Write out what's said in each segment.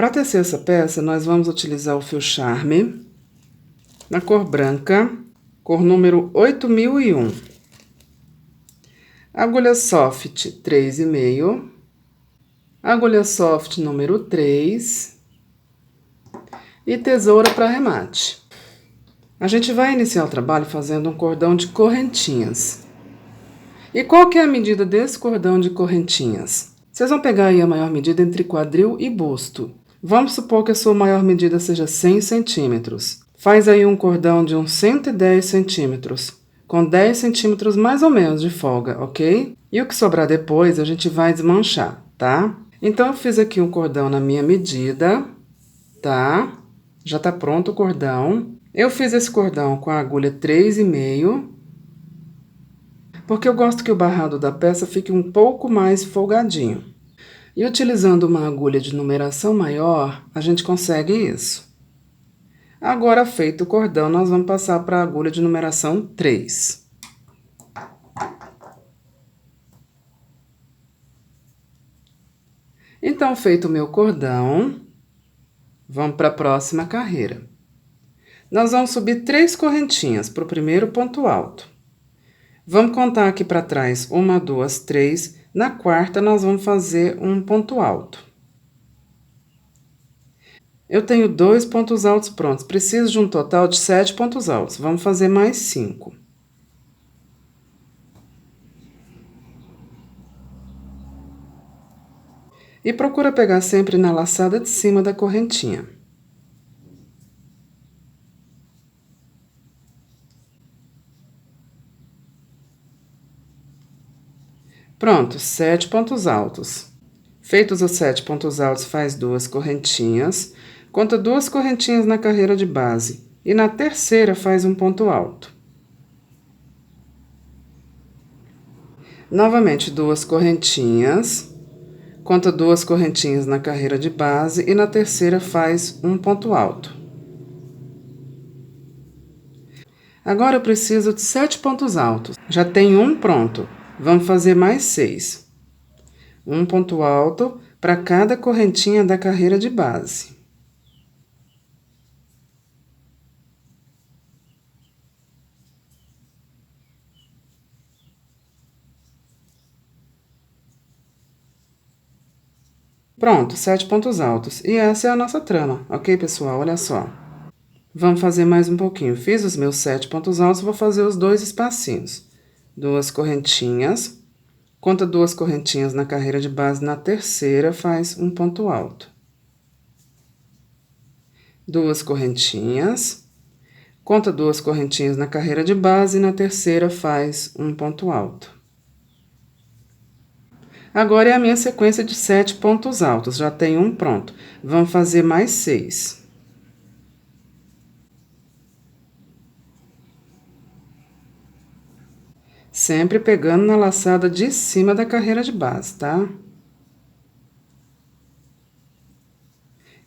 Para tecer essa peça, nós vamos utilizar o fio charme, na cor branca, cor número 8001. Agulha soft 3,5. Agulha soft número 3. E tesoura para arremate. A gente vai iniciar o trabalho fazendo um cordão de correntinhas. E qual que é a medida desse cordão de correntinhas? Vocês vão pegar aí a maior medida entre quadril e busto. Vamos supor que a sua maior medida seja 100 centímetros. Faz aí um cordão de uns 110 centímetros, com 10 centímetros mais ou menos de folga, ok? E o que sobrar depois a gente vai desmanchar, tá? Então eu fiz aqui um cordão na minha medida, tá? Já tá pronto o cordão. Eu fiz esse cordão com a agulha 3,5, porque eu gosto que o barrado da peça fique um pouco mais folgadinho. E utilizando uma agulha de numeração maior, a gente consegue isso. Agora, feito o cordão, nós vamos passar para a agulha de numeração 3. Então, feito o meu cordão, vamos para a próxima carreira. Nós vamos subir 3 correntinhas para o primeiro ponto alto. Vamos contar aqui para trás, 1, 2, 3. Na quarta, nós vamos fazer um ponto alto. Eu tenho 2 pontos altos prontos, preciso de um total de 7 pontos altos. Vamos fazer mais 5. E procura pegar sempre na laçada de cima da correntinha. Pronto, 7 pontos altos. Feitos os 7 pontos altos, faz 2 correntinhas. Conta 2 correntinhas na carreira de base. E na terceira, faz um ponto alto. Novamente, 2 correntinhas. Conta 2 correntinhas na carreira de base. E na terceira, faz um ponto alto. Agora, eu preciso de 7 pontos altos. Já tenho um pronto. Vamos fazer mais 6. Um ponto alto para cada correntinha da carreira de base. Pronto, 7 pontos altos. E essa é a nossa trama, ok, pessoal? Olha só. Vamos fazer mais um pouquinho. Fiz os meus 7 pontos altos, vou fazer os 2 espacinhos. 2 correntinhas. Conta 2 correntinhas na carreira de base, na terceira faz um ponto alto. 2 correntinhas. Conta 2 correntinhas na carreira de base, na terceira faz um ponto alto. Agora é a minha sequência de 7 pontos altos, já tenho um pronto. Vamos fazer mais 6. Sempre pegando na laçada de cima da carreira de base, tá?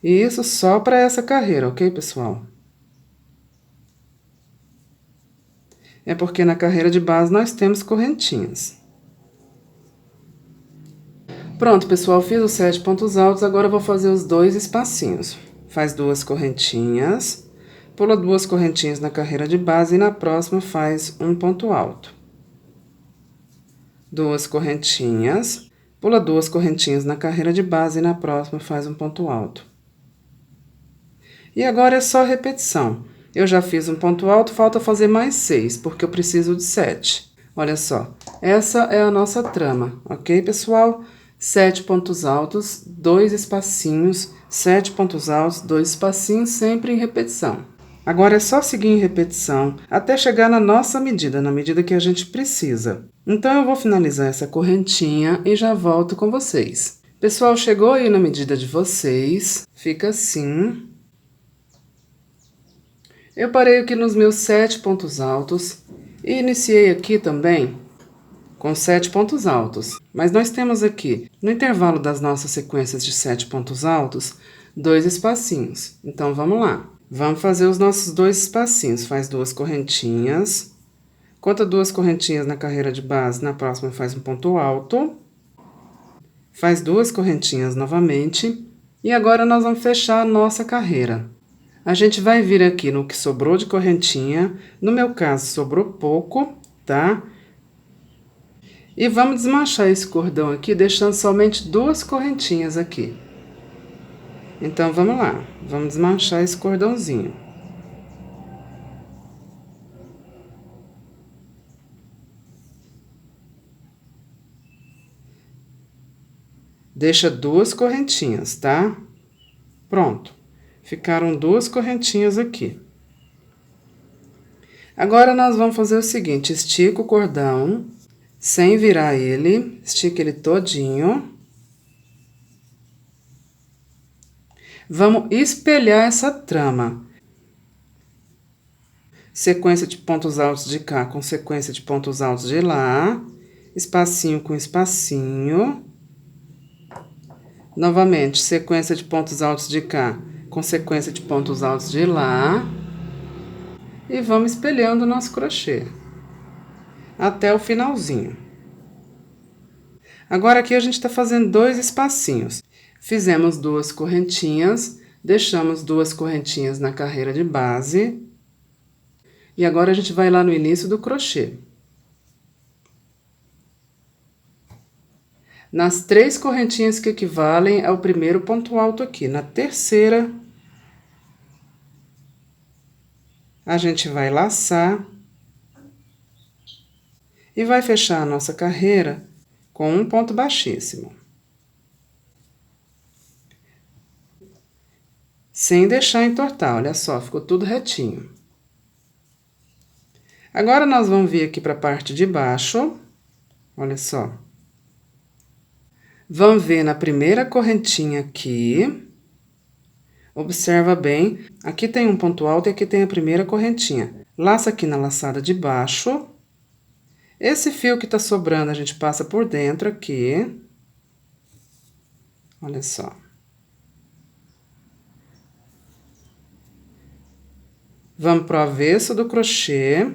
E isso só para essa carreira, ok, pessoal? É porque na carreira de base nós temos correntinhas. Pronto, pessoal, fiz os 7 pontos altos, agora eu vou fazer os 2 espacinhos. Faz 2 correntinhas, pula 2 correntinhas na carreira de base e na próxima faz um ponto alto. 2 correntinhas, pula 2 correntinhas na carreira de base e na próxima faz um ponto alto. E agora é só repetição. Eu já fiz um ponto alto, falta fazer mais 6, porque eu preciso de 7. Olha só, essa é a nossa trama, ok, pessoal? 7 pontos altos, 2 espacinhos, 7 pontos altos, 2 espacinhos, sempre em repetição. Agora é só seguir em repetição até chegar na nossa medida, na medida que a gente precisa. Então, eu vou finalizar essa correntinha e já volto com vocês. Pessoal, chegou aí na medida de vocês, fica assim. Eu parei aqui nos meus 7 pontos altos e iniciei aqui também com 7 pontos altos. Mas nós temos aqui, no intervalo das nossas sequências de 7 pontos altos, 2 espacinhos. Então, vamos lá. Vamos fazer os nossos 2 espacinhos. Faz 2 correntinhas. Conta 2 correntinhas na carreira de base, na próxima faz um ponto alto. Faz 2 correntinhas novamente. E agora nós vamos fechar a nossa carreira. A gente vai vir aqui no que sobrou de correntinha, no meu caso sobrou pouco, tá? E vamos desmanchar esse cordão aqui, deixando somente 2 correntinhas aqui. Então, vamos lá, vamos desmanchar esse cordãozinho. Deixa 2 correntinhas, tá? Pronto, ficaram 2 correntinhas aqui. Agora, nós vamos fazer o seguinte, estica o cordão, sem virar ele, estica ele todinho. Vamos espelhar essa trama. Sequência de pontos altos de cá com sequência de pontos altos de lá. Espacinho com espacinho. Novamente, sequência de pontos altos de cá com sequência de pontos altos de lá. E vamos espelhando o nosso crochê. Até o finalzinho. Agora, aqui a gente tá fazendo 2 espacinhos. Fizemos 2 correntinhas, deixamos 2 correntinhas na carreira de base. E agora, a gente vai lá no início do crochê. Nas 3 correntinhas que equivalem ao primeiro ponto alto aqui. Na terceira, a gente vai laçar. E vai fechar a nossa carreira com um ponto baixíssimo. Sem deixar entortar, olha só, ficou tudo retinho. Agora, nós vamos vir aqui para a parte de baixo, olha só. Vamos ver na primeira correntinha aqui. Observa bem, aqui tem um ponto alto e aqui tem a primeira correntinha. Laça aqui na laçada de baixo. Esse fio que tá sobrando, a gente passa por dentro aqui. Olha só. Vamos pro avesso do crochê.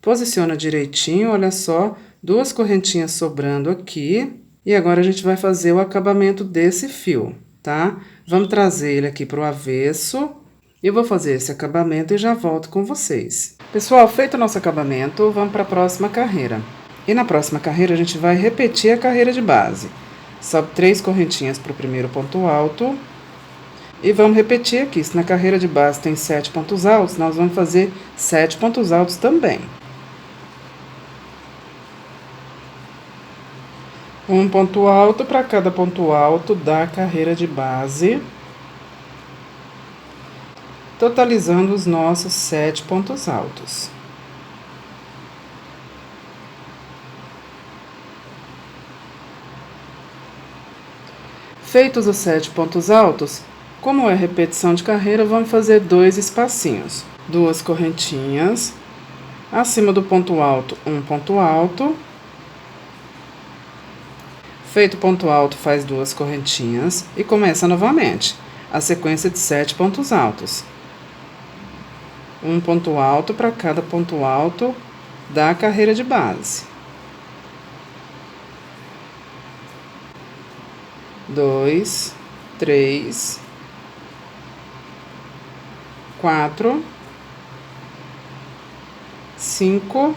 Posiciona direitinho, olha só, 2 correntinhas sobrando aqui. E agora, a gente vai fazer o acabamento desse fio, tá? Vamos trazer ele aqui pro avesso. Eu vou fazer esse acabamento e já volto com vocês. Pessoal, feito o nosso acabamento, vamos para a próxima carreira. E na próxima carreira, a gente vai repetir a carreira de base. Sobe 3 correntinhas pro primeiro ponto alto. E vamos repetir aqui. Se na carreira de base tem 7 pontos altos, nós vamos fazer 7 pontos altos também. Um ponto alto para cada ponto alto da carreira de base. Totalizando os nossos 7 pontos altos. Feitos os 7 pontos altos, como é repetição de carreira, vamos fazer 2 espacinhos. 2 correntinhas. Acima do ponto alto, um ponto alto. Feito o ponto alto, faz 2 correntinhas e começa novamente a sequência de 7 pontos altos. Um ponto alto para cada ponto alto da carreira de base. 2, 3, 4, 5,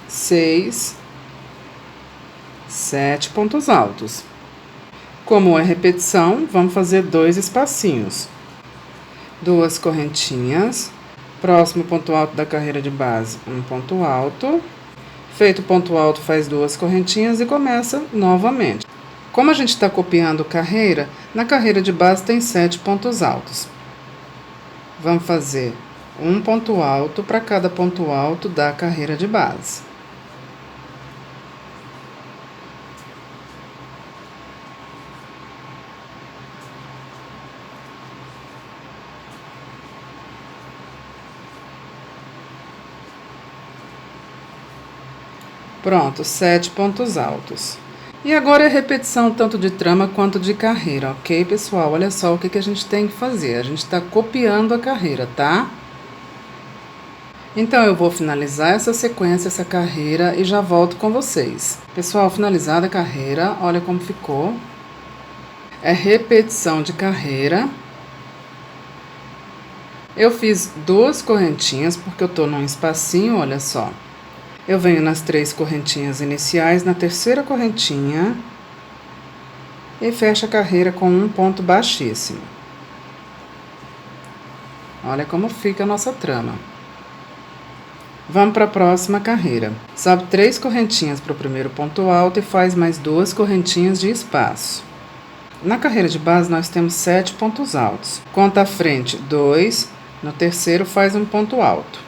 6, 7 pontos altos. Como é repetição, vamos fazer 2 espacinhos. 2 correntinhas. Próximo ponto alto da carreira de base, um ponto alto. Feito o ponto alto, faz 2 correntinhas e começa novamente. Como a gente está copiando carreira, na carreira de base tem 7 pontos altos. Vamos fazer um ponto alto para cada ponto alto da carreira de base. Pronto, 7 pontos altos. E agora é repetição tanto de trama quanto de carreira, ok, pessoal? Olha só o que a gente tem que fazer. A gente está copiando a carreira, tá? Então, eu vou finalizar essa sequência, essa carreira e já volto com vocês. Pessoal, finalizada a carreira, olha como ficou. É repetição de carreira. Eu fiz 2 correntinhas porque eu tô num espacinho, olha só. Eu venho nas 3 correntinhas iniciais, na terceira correntinha e fecho a carreira com um ponto baixíssimo. Olha como fica a nossa trama. Vamos para a próxima carreira. Sobe 3 correntinhas para o primeiro ponto alto e faz mais 2 correntinhas de espaço. Na carreira de base nós temos 7 pontos altos. Conta à frente 2, no terceiro faz um ponto alto.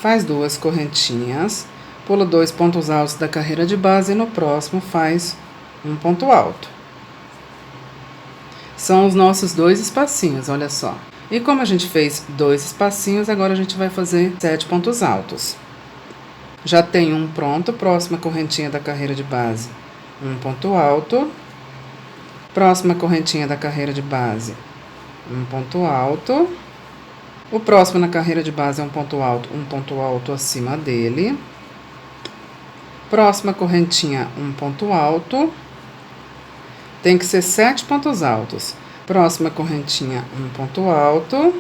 Faz 2 correntinhas, pula 2 pontos altos da carreira de base e no próximo faz um ponto alto. São os nossos 2 espacinhos, olha só. E como a gente fez 2 espacinhos, agora a gente vai fazer 7 pontos altos. Já tem um pronto, próxima correntinha da carreira de base, um ponto alto. Próxima correntinha da carreira de base, um ponto alto. O próximo na carreira de base é um ponto alto acima dele. Próxima correntinha, um ponto alto. Tem que ser 7 pontos altos. Próxima correntinha, um ponto alto.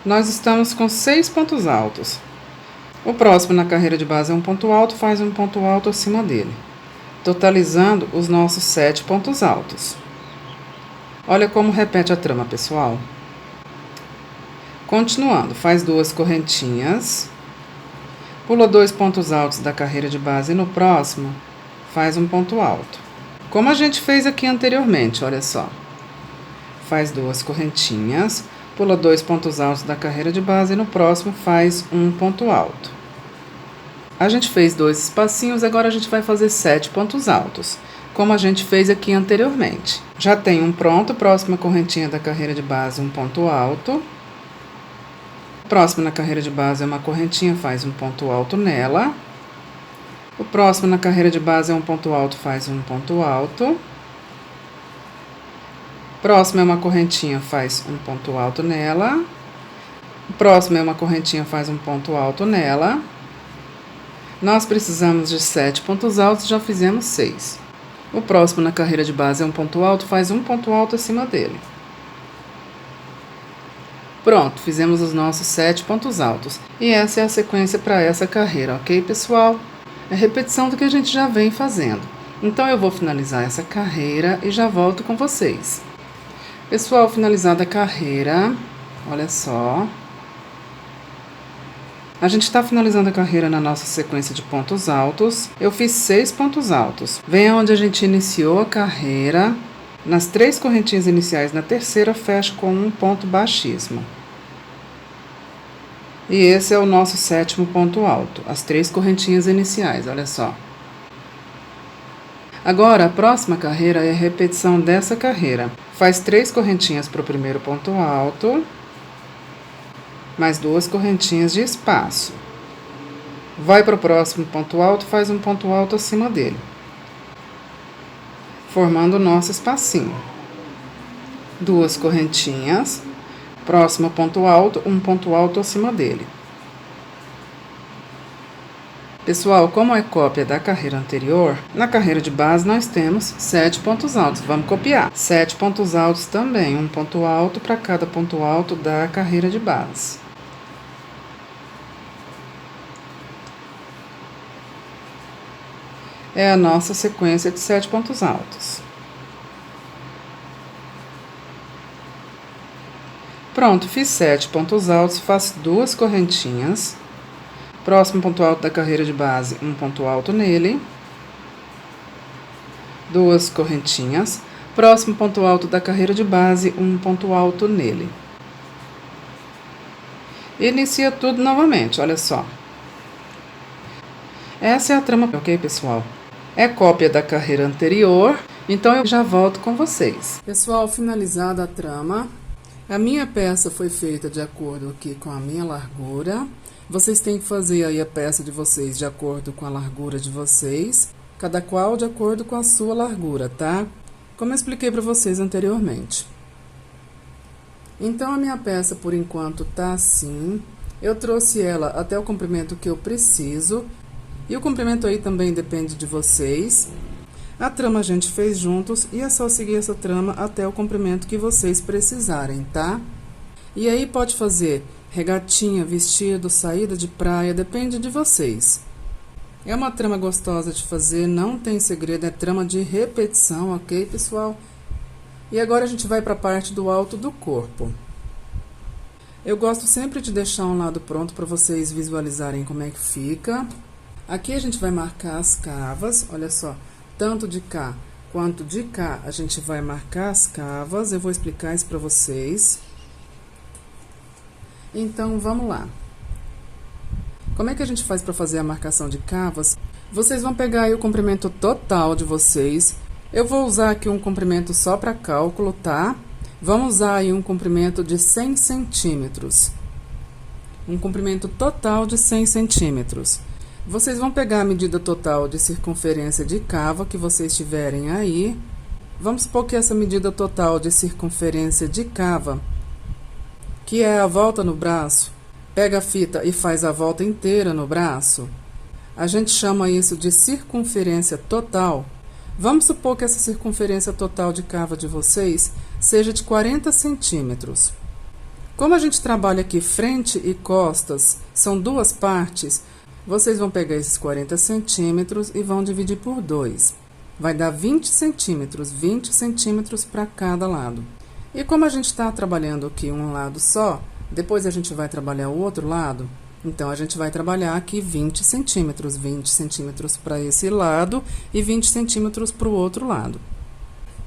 Nós estamos com 6 pontos altos. O próximo na carreira de base é um ponto alto, faz um ponto alto acima dele, totalizando os nossos 7 pontos altos. Olha como repete a trama, pessoal. Continuando, faz 2 correntinhas, pula 2 pontos altos da carreira de base e no próximo faz um ponto alto. Como a gente fez aqui anteriormente, olha só. Faz 2 correntinhas, pula 2 pontos altos da carreira de base e no próximo faz um ponto alto. A gente fez 2 espacinhos, agora a gente vai fazer 7 pontos altos, como a gente fez aqui anteriormente. Já tem um pronto, próxima correntinha da carreira de base, um ponto alto. Próximo na carreira de base é uma correntinha, faz um ponto alto nela. O próximo na carreira de base é um ponto alto, faz um ponto alto. Próximo é uma correntinha, faz um ponto alto nela. O próximo é uma correntinha, faz um ponto alto nela. Nós precisamos de 7 pontos altos, já fizemos 6. O próximo na carreira de base é um ponto alto, faz um ponto alto acima dele. Pronto, fizemos os nossos 7 pontos altos. E essa é a sequência para essa carreira, ok, pessoal? É repetição do que a gente já vem fazendo. Então, eu vou finalizar essa carreira e já volto com vocês. Pessoal, finalizada a carreira, olha só. A gente está finalizando a carreira na nossa sequência de pontos altos. Eu fiz 6 pontos altos. Vem onde a gente iniciou a carreira. Nas 3 correntinhas iniciais, na terceira, fecho com um ponto baixíssimo. E esse é o nosso 7º ponto alto, as 3 correntinhas iniciais, olha só. Agora, a próxima carreira é a repetição dessa carreira. Faz 3 correntinhas para o primeiro ponto alto, mais 2 correntinhas de espaço. Vai para o próximo ponto alto, faz um ponto alto acima dele, formando o nosso espacinho. 2 correntinhas, próximo ponto alto, um ponto alto acima dele. Pessoal, como é cópia da carreira anterior, na carreira de base nós temos 7 pontos altos. Vamos copiar. 7 pontos altos também, um ponto alto para cada ponto alto da carreira de base. É a nossa sequência de 7 pontos altos. Pronto, fiz 7 pontos altos, faço 2 correntinhas. Próximo ponto alto da carreira de base, um ponto alto nele. 2 correntinhas. Próximo ponto alto da carreira de base, um ponto alto nele. Inicia tudo novamente, olha só. Essa é a trama, ok, pessoal? É cópia da carreira anterior, então eu já volto com vocês. Pessoal, finalizada a trama, a minha peça foi feita de acordo aqui com a minha largura. Vocês têm que fazer aí a peça de vocês de acordo com a largura de vocês, cada qual de acordo com a sua largura, tá? Como eu expliquei para vocês anteriormente. Então, a minha peça, por enquanto, tá assim. Eu trouxe ela até o comprimento que eu preciso. E o comprimento aí também depende de vocês. A trama a gente fez juntos e é só seguir essa trama até o comprimento que vocês precisarem, tá? E aí pode fazer regatinha, vestido, saída de praia, depende de vocês. É uma trama gostosa de fazer, não tem segredo, é trama de repetição, ok, pessoal? E agora a gente vai para a parte do alto do corpo. Eu gosto sempre de deixar um lado pronto para vocês visualizarem como é que fica. Aqui a gente vai marcar as cavas, olha só, tanto de cá quanto de cá a gente vai marcar as cavas, eu vou explicar isso para vocês. Então, vamos lá. Como é que a gente faz para fazer a marcação de cavas? Vocês vão pegar aí o comprimento total de vocês. Eu vou usar aqui um comprimento só para cálculo, tá? Vamos usar aí um comprimento de 100 centímetros. Um comprimento total de 100 centímetros. Vocês vão pegar a medida total de circunferência de cava que vocês tiverem aí. Vamos supor que essa medida total de circunferência de cava, que é a volta no braço, pega a fita e faz a volta inteira no braço. A gente chama isso de circunferência total. Vamos supor que essa circunferência total de cava de vocês seja de 40 centímetros. Como a gente trabalha aqui frente e costas, são duas partes, vocês vão pegar esses 40 centímetros e vão dividir por 2. Vai dar 20 centímetros para cada lado. E como a gente está trabalhando aqui um lado só, depois a gente vai trabalhar o outro lado, então a gente vai trabalhar aqui 20 centímetros para esse lado e 20 centímetros para o outro lado.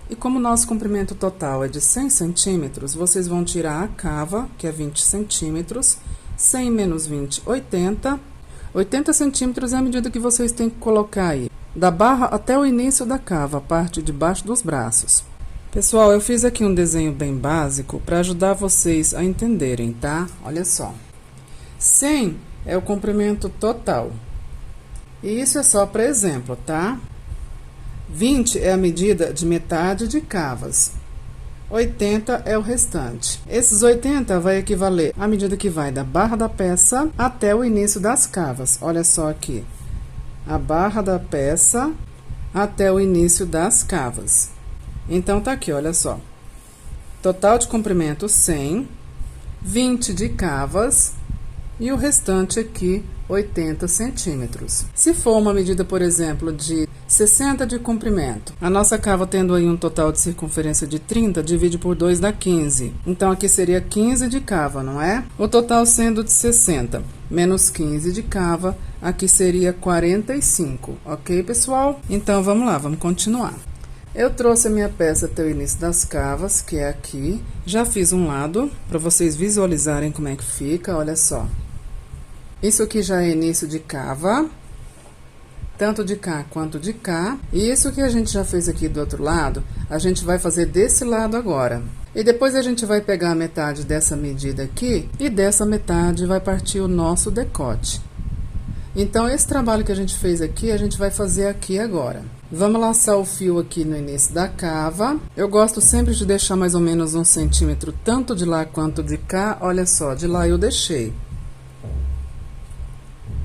E como o nosso comprimento total é de 100 centímetros, vocês vão tirar a cava, que é 20 centímetros, 100 menos 20, 80. 80 centímetros é a medida que vocês têm que colocar aí, da barra até o início da cava, a parte de baixo dos braços. Pessoal, eu fiz aqui um desenho bem básico para ajudar vocês a entenderem, tá? Olha só. 100 é o comprimento total. E isso é só para exemplo, tá? 20 é a medida de metade de cavas. 80 é o restante. Esses 80 vai equivaler à medida que vai da barra da peça até o início das cavas. Olha só aqui. A barra da peça até o início das cavas. Então, tá aqui, olha só. Total de comprimento 100, 20 de cavas e o restante aqui 80 centímetros. Se for uma medida, por exemplo, de 60 de comprimento, a nossa cava tendo aí um total de circunferência de 30, divide por 2 dá 15. Então, aqui seria 15 de cava, não é? O total sendo de 60, menos 15 de cava, aqui seria 45, ok, pessoal? Então, vamos lá, vamos continuar. Eu trouxe a minha peça até o início das cavas, que é aqui. Já fiz um lado, para vocês visualizarem como é que fica, olha só. Isso aqui já é início de cava, tanto de cá quanto de cá. E isso que a gente já fez aqui do outro lado, a gente vai fazer desse lado agora. E depois a gente vai pegar a metade dessa medida aqui, e dessa metade vai partir o nosso decote. Então, esse trabalho que a gente fez aqui, a gente vai fazer aqui agora. Vamos laçar o fio aqui no início da cava. Eu gosto sempre de deixar mais ou menos 1 centímetro, tanto de lá quanto de cá. Olha só, de lá eu deixei.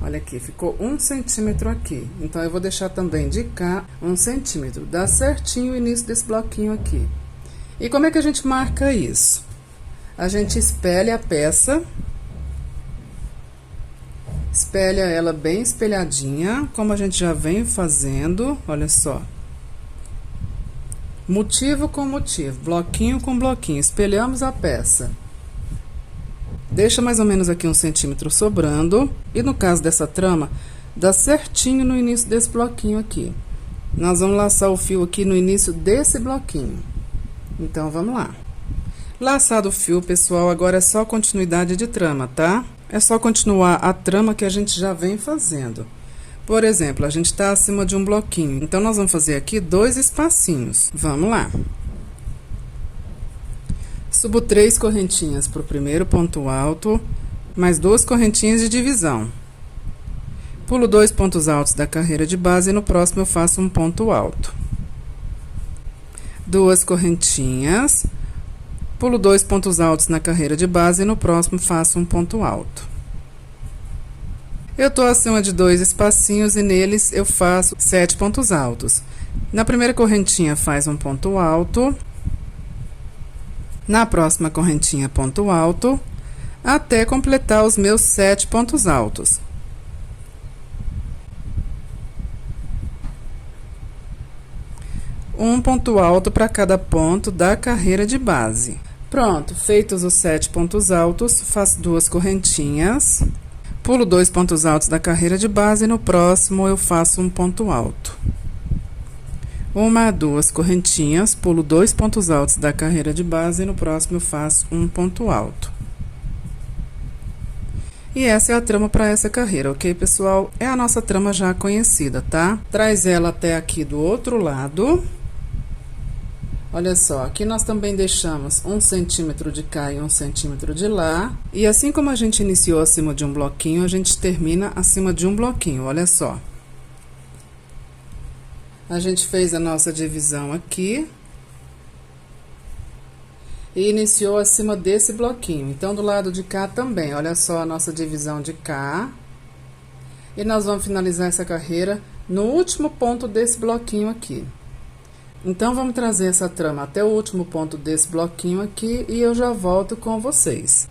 Olha aqui, ficou 1 centímetro aqui. Então, eu vou deixar também de cá 1 centímetro. Dá certinho o início desse bloquinho aqui. E como é que a gente marca isso? A gente espelha a peça. Espelha ela bem espelhadinha, como a gente já vem fazendo, olha só. Motivo com motivo, bloquinho com bloquinho, espelhamos a peça. Deixa mais ou menos aqui 1 centímetro sobrando, e no caso dessa trama, dá certinho no início desse bloquinho aqui. Nós vamos laçar o fio aqui no início desse bloquinho. Então, vamos lá. Laçado o fio, pessoal, agora é só continuidade de trama, tá? É só continuar a trama que a gente já vem fazendo. Por exemplo, a gente está acima de um bloquinho. Então, nós vamos fazer aqui 2 espacinhos. Vamos lá. Subo 3 correntinhas para o primeiro ponto alto, mais 2 correntinhas de divisão. Pulo 2 pontos altos da carreira de base e no próximo eu faço um ponto alto. 2 correntinhas, Pulo 2 pontos altos na carreira de base e no próximo faço um ponto alto. Eu tô acima de 2 espacinhos e neles eu faço 7 pontos altos. Na primeira correntinha faz um ponto alto. Na próxima correntinha, ponto alto, até completar os meus 7 pontos altos. Um ponto alto para cada ponto da carreira de base. Pronto, feitos os 7 pontos altos, faço 2 correntinhas, pulo 2 pontos altos da carreira de base e no próximo eu faço um ponto alto. 2 correntinhas, pulo 2 pontos altos da carreira de base e no próximo eu faço um ponto alto. E essa é a trama para essa carreira, ok, pessoal? É a nossa trama já conhecida, tá? Traz ela até aqui do outro lado. Olha só, aqui nós também deixamos 1 centímetro de cá e 1 centímetro de lá. E assim como a gente iniciou acima de um bloquinho, a gente termina acima de um bloquinho, olha só. A gente fez a nossa divisão aqui. E iniciou acima desse bloquinho. Então, do lado de cá também, olha só a nossa divisão de cá. E nós vamos finalizar essa carreira no último ponto desse bloquinho aqui. Então, vamos trazer essa trama até o último ponto desse bloquinho aqui e eu já volto com vocês.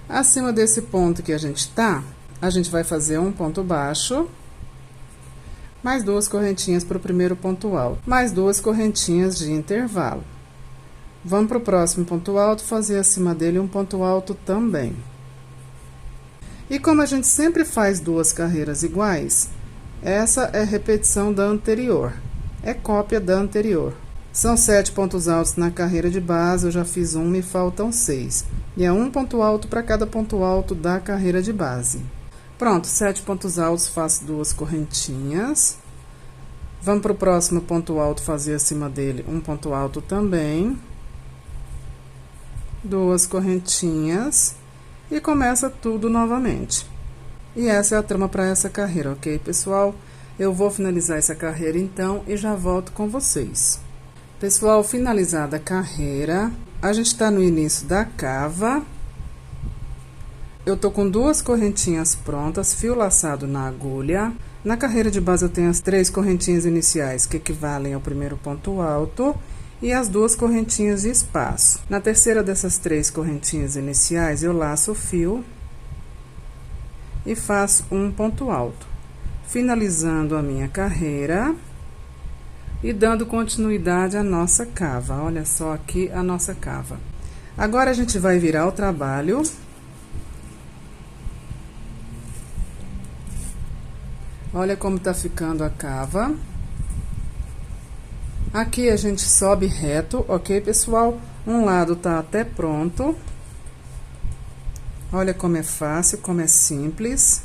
Acima desse ponto que a gente tá, a gente vai fazer um ponto baixo, mais 2 correntinhas para o primeiro ponto alto, mais 2 correntinhas de intervalo. Vamos para o próximo ponto alto, fazer acima dele um ponto alto também. E como a gente sempre faz 2 carreiras iguais, essa é repetição da anterior, é cópia da anterior. São 7 pontos altos na carreira de base, eu já fiz um, me faltam 6. E é um ponto alto para cada ponto alto da carreira de base. Pronto, 7 pontos altos, faço 2 correntinhas. Vamos para o próximo ponto alto, fazer acima dele um ponto alto também. 2 correntinhas. E começa tudo novamente. E essa é a trama para essa carreira, ok, pessoal? Eu vou finalizar essa carreira então e já volto com vocês. Pessoal, finalizada a carreira, a gente está no início da cava. Eu tô com 2 correntinhas prontas, fio laçado na agulha. Na carreira de base eu tenho as 3 correntinhas iniciais, que equivalem ao primeiro ponto alto, e as 2 correntinhas de espaço. Na terceira dessas 3 correntinhas iniciais, eu laço o fio e faço um ponto alto, finalizando a minha carreira. E dando continuidade à nossa cava. Olha só aqui a nossa cava. Agora, a gente vai virar o trabalho. Olha como tá ficando a cava. Aqui a gente sobe reto, ok, pessoal? Um lado tá até pronto. Olha como é fácil, como é simples.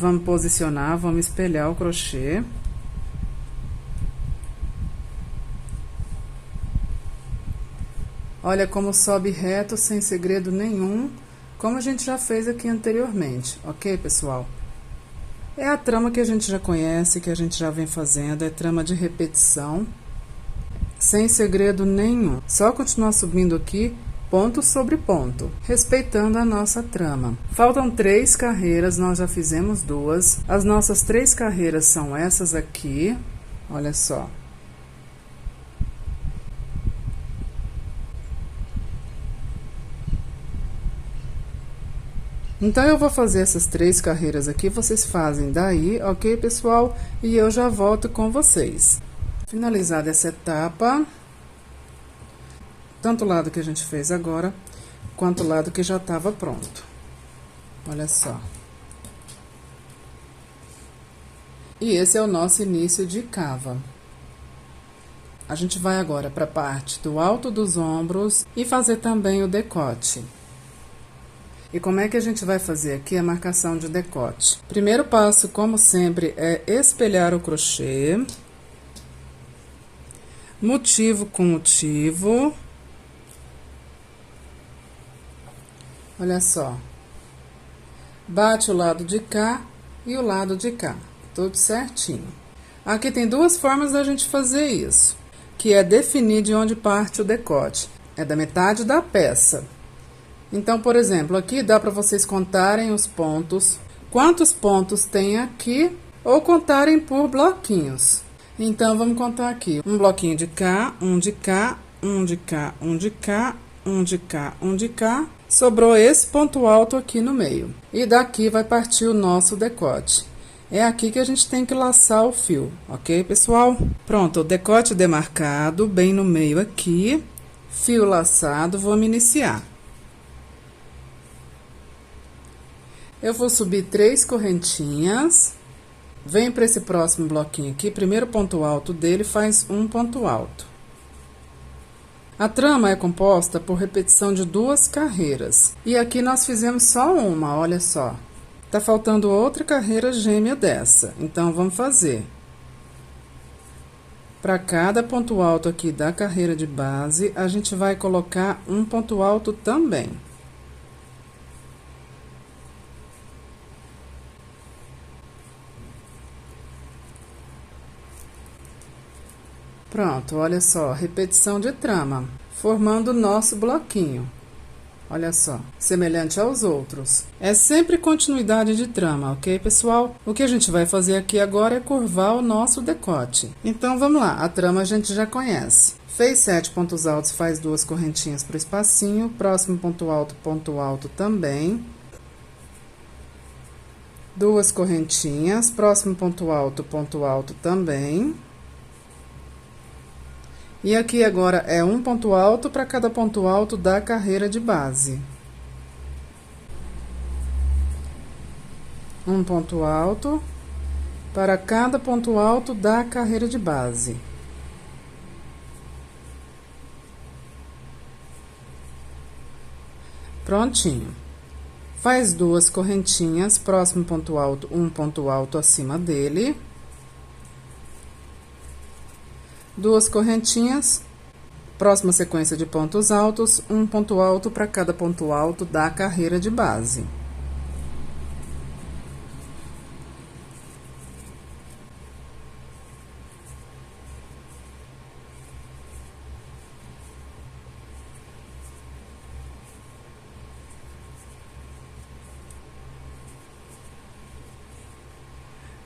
Vamos posicionar, vamos espelhar o crochê. Olha como sobe reto, sem segredo nenhum, como a gente já fez aqui anteriormente, ok, pessoal? É a trama que a gente já conhece, que a gente já vem fazendo, é trama de repetição, sem segredo nenhum. Só continuar subindo aqui, ponto sobre ponto, respeitando a nossa trama. Faltam 3 carreiras, nós já fizemos 2. As nossas 3 carreiras são essas aqui, olha só. Então, eu vou fazer essas 3 carreiras aqui, vocês fazem daí, ok, pessoal? E eu já volto com vocês. Finalizada essa etapa, tanto o lado que a gente fez agora, quanto o lado que já estava pronto. Olha só. E esse é o nosso início de cava. A gente vai agora para a parte do alto dos ombros e fazer também o decote. E como é que a gente vai fazer aqui a marcação de decote? Primeiro passo, como sempre, é espelhar o crochê. Motivo com motivo. Olha só. Bate o lado de cá e o lado de cá, tudo certinho. Aqui tem duas formas da gente fazer isso, que é definir de onde parte o decote. É da metade da peça. Então, por exemplo, aqui dá para vocês contarem os pontos, quantos pontos tem aqui, ou contarem por bloquinhos. Então, vamos contar aqui. Um bloquinho de cá, um de cá, um de cá, um de cá, um de cá, um de cá. Sobrou esse ponto alto aqui no meio. E daqui vai partir o nosso decote. É aqui que a gente tem que laçar o fio, ok, pessoal? Pronto, o decote demarcado, bem no meio aqui. Fio laçado, vamos iniciar. Eu vou subir 3 correntinhas. Vem para esse próximo bloquinho aqui, primeiro ponto alto dele faz um ponto alto. A trama é composta por repetição de 2 carreiras. E aqui nós fizemos só uma, olha só. Tá faltando outra carreira gêmea dessa, então vamos fazer. Para cada ponto alto aqui da carreira de base, a gente vai colocar um ponto alto também. Pronto, olha só, repetição de trama, formando o nosso bloquinho. Olha só, semelhante aos outros. É sempre continuidade de trama, ok, pessoal? O que a gente vai fazer aqui agora é curvar o nosso decote. Então, vamos lá, a trama a gente já conhece. Fez 7 pontos altos, faz 2 correntinhas para o espacinho. Próximo ponto alto também. 2 correntinhas. Próximo ponto alto também. E aqui agora é um ponto alto para cada ponto alto da carreira de base. Um ponto alto para cada ponto alto da carreira de base. Prontinho. Faz 2 correntinhas, próximo ponto alto, um ponto alto acima dele. 2 correntinhas, próxima sequência de pontos altos, um ponto alto para cada ponto alto da carreira de base.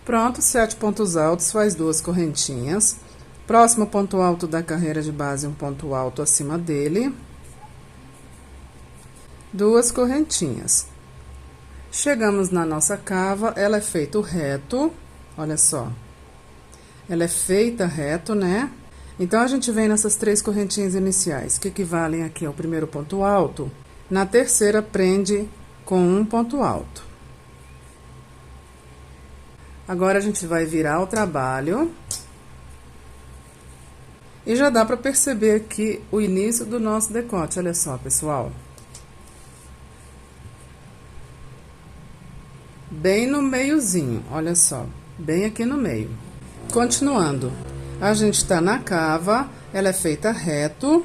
Pronto, 7 pontos altos, faz 2 correntinhas. Próximo ponto alto da carreira de base, um ponto alto acima dele. 2 correntinhas. Chegamos na nossa cava, ela é feita reto, olha só. Ela é feita reto, né? Então, a gente vem nessas 3 correntinhas iniciais, que equivalem aqui ao primeiro ponto alto. Na terceira, prende com um ponto alto. Agora, a gente vai virar o trabalho. E já dá para perceber aqui o início do nosso decote, olha só, pessoal. Bem no meiozinho, olha só, bem aqui no meio. Continuando, a gente tá na cava, ela é feita reto.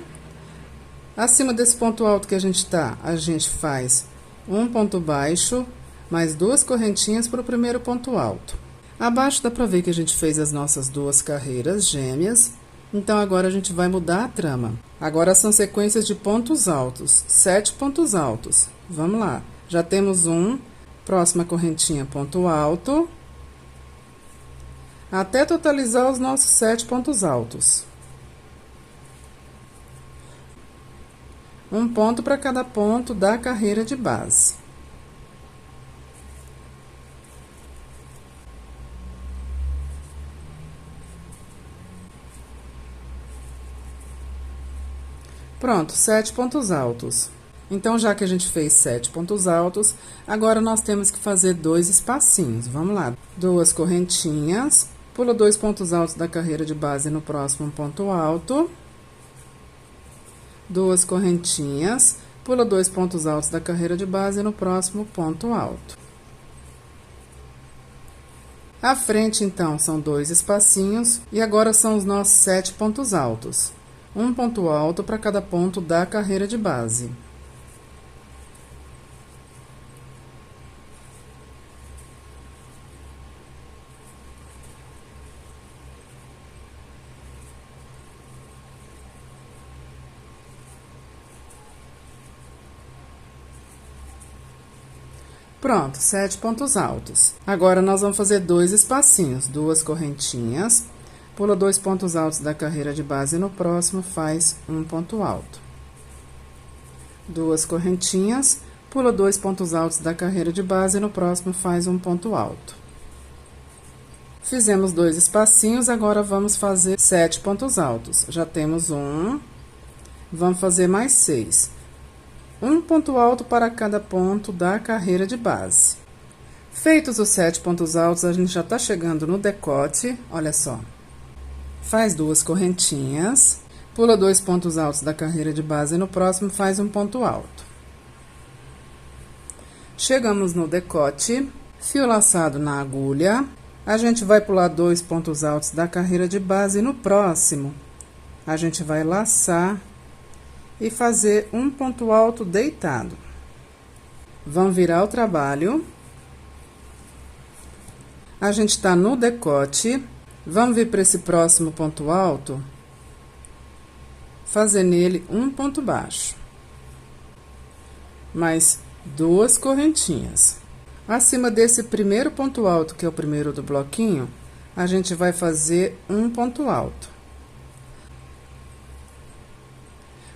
Acima desse ponto alto que a gente tá, a gente faz um ponto baixo, mais 2 correntinhas para o primeiro ponto alto. Abaixo dá para ver que a gente fez as nossas 2 carreiras gêmeas. Então, agora a gente vai mudar a trama. Agora são sequências de pontos altos, 7 pontos altos. Vamos lá, já temos um, próxima correntinha, ponto alto, até totalizar os nossos 7 pontos altos. Um ponto para cada ponto da carreira de base. Pronto, 7 pontos altos. Então, já que a gente fez 7 pontos altos, agora nós temos que fazer 2 espacinhos. Vamos lá. 2 correntinhas, pula 2 pontos altos da carreira de base no próximo ponto alto. 2 correntinhas, pula 2 pontos altos da carreira de base no próximo ponto alto. À frente, então, são 2 espacinhos, e agora são os nossos 7 pontos altos. Um ponto alto para cada ponto da carreira de base. Pronto, 7 pontos altos. Agora, nós vamos fazer 2 espacinhos, 2 correntinhas. Pula 2 pontos altos da carreira de base e no próximo faz um ponto alto. 2 correntinhas, pula 2 pontos altos da carreira de base e no próximo faz um ponto alto. Fizemos 2 espacinhos, agora vamos fazer 7 pontos altos. Já temos um, vamos fazer mais 6. Um ponto alto para cada ponto da carreira de base. Feitos os 7 pontos altos, a gente já tá chegando no decote, olha só. Faz 2 correntinhas, pula 2 pontos altos da carreira de base e no próximo faz um ponto alto. Chegamos no decote, fio laçado na agulha, a gente vai pular 2 pontos altos da carreira de base e no próximo a gente vai laçar e fazer um ponto alto deitado. Vamos virar o trabalho. A gente tá no decote, vamos vir para esse próximo ponto alto, fazer nele um ponto baixo, mais 2 correntinhas. Acima desse primeiro ponto alto, que é o primeiro do bloquinho, a gente vai fazer um ponto alto.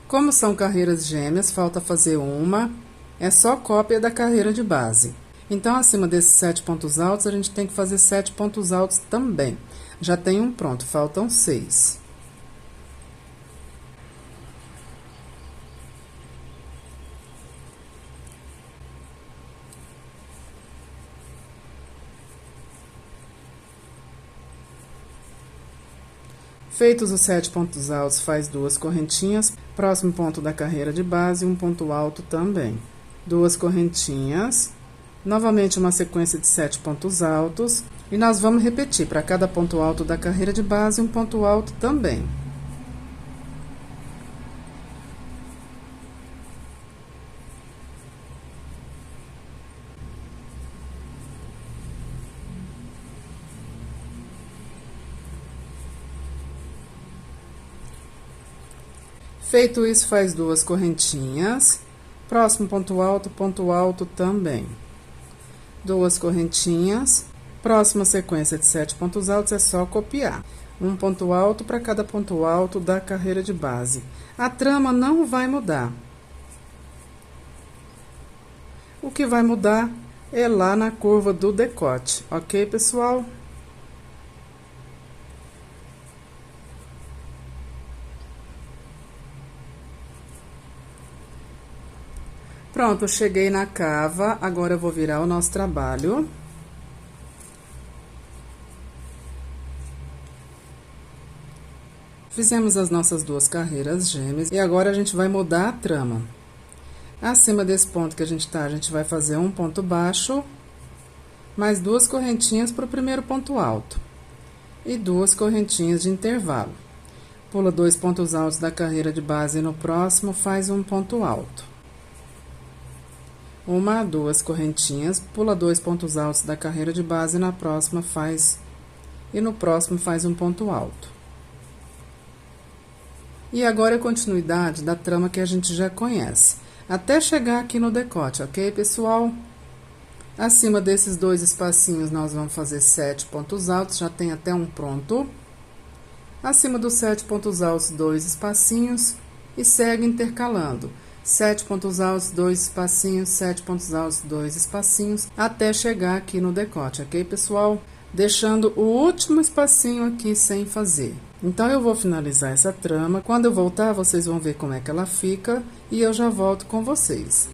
Como são carreiras gêmeas, falta fazer uma, é só cópia da carreira de base. Então, acima desses 7 pontos altos, a gente tem que fazer 7 pontos altos também. Já tem um pronto, faltam 6. Feitos os 7 pontos altos, faz 2 correntinhas, próximo ponto da carreira de base, um ponto alto também. 2 correntinhas, novamente uma sequência de 7 pontos altos, e nós vamos repetir para cada ponto alto da carreira de base, um ponto alto também. Feito isso, faz 2 correntinhas, próximo ponto alto também. 2 correntinhas, próxima sequência de 7 pontos altos é só copiar. Um ponto alto para cada ponto alto da carreira de base. A trama não vai mudar. O que vai mudar é lá na curva do decote, ok, pessoal? Pronto, cheguei na cava, agora eu vou virar o nosso trabalho. Fizemos as nossas 2 carreiras gêmeas e agora a gente vai mudar a trama. Acima desse ponto que a gente tá, a gente vai fazer um ponto baixo, mais 2 correntinhas para o primeiro ponto alto e 2 correntinhas de intervalo. Pula 2 pontos altos da carreira de base e no próximo faz um ponto alto. 1, 2 correntinhas, pula 2 pontos altos da carreira de base e na próxima faz, e no próximo faz um ponto alto. E agora é a continuidade da trama que a gente já conhece, até chegar aqui no decote, ok, pessoal? Acima desses 2 espacinhos, nós vamos fazer 7 pontos altos, já tem até um pronto. Acima dos 7 pontos altos, 2 espacinhos, e segue intercalando. 7 pontos altos, 2 espacinhos, 7 pontos altos, 2 espacinhos, até chegar aqui no decote, ok, pessoal? Deixando o último espacinho aqui sem fazer. Então, eu vou finalizar essa trama. Quando eu voltar, vocês vão ver como é que ela fica e eu já volto com vocês.